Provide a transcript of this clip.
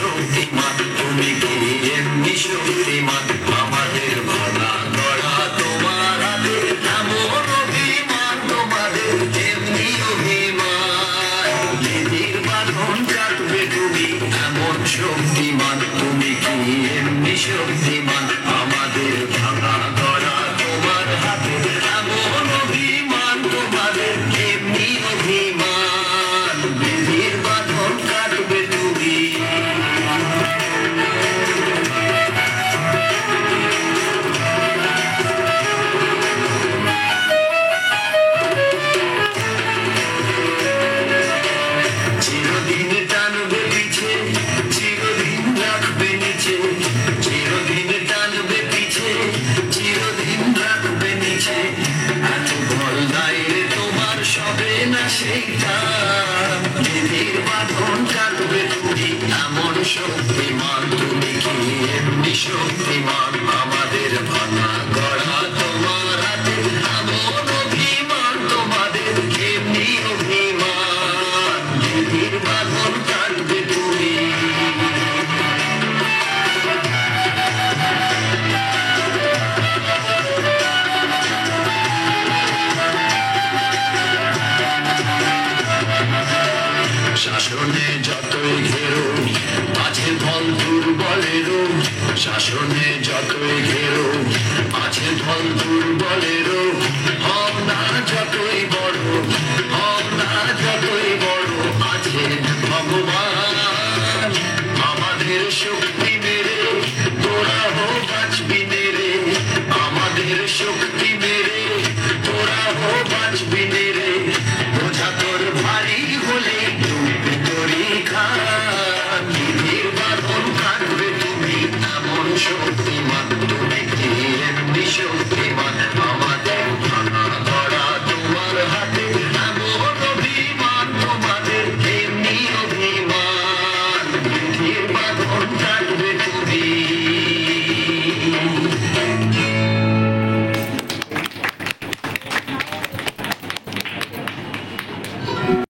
শক্তিমান, তুমি কি এমনি শক্তিমান? আমাদের ভাঙা গড়া তোমার হাতে, এমন অভিমান তোমাদের, এমনি অভিমান। নিধির বাঁধন কাটবে তুমি, এমন শক্তিমান, তুমি কি এমনি শক্তিমান? আমাদের ভাঙা গড়া তোমার হাতে, এমন অভিমান তোমাদের, এমনি অভিমান। নিধির বাঁধন কাটবে তুমি। চিরদিন টানবে পিছে, চিরদিন রাখবে নিচে, চিরদিন টানবে পিছে, চিরদিন রাখবে নিচে। এত ভয় নাই রে তোমার, সবে না সেইটা। নিধির বাঁধন কাটবে তুমি, এমন শক্তিমান, তুমি কি এমনি শক্তিমান? আমাদের ভাঙা গড়া তোমার হাতে, এমন অভিমান তোমাদের, এমনি অভিমান। নিধির বাঁধন কাটবে তুমি। শাসনে যতই ঘেরো, আছে ধন দুর্বলেরও। শাসনে যতই ঘেরো, আছে ধন দুর্বলেরও। হও না যতই বড়, হও না যতই বড়, আছে ভগবান। আমাদের শক্তি মেরে তোরা হো বাঁচবি রে, আমাদের শক্তি মেরে তোরা হো বাঁচবি রে। বোঝা তোর ভারী হলে ডুববি তোরই খান। নিধির বাঁধন কাটবে তুমি, এমন শক্তিমান, তুমি কি এমনি শক্তিমান? আমাদের ভাঙা গড়া তোমার হাতে, এমন অভিমান তোমাদের, এমনি অভিমান। নিধির বাঁধন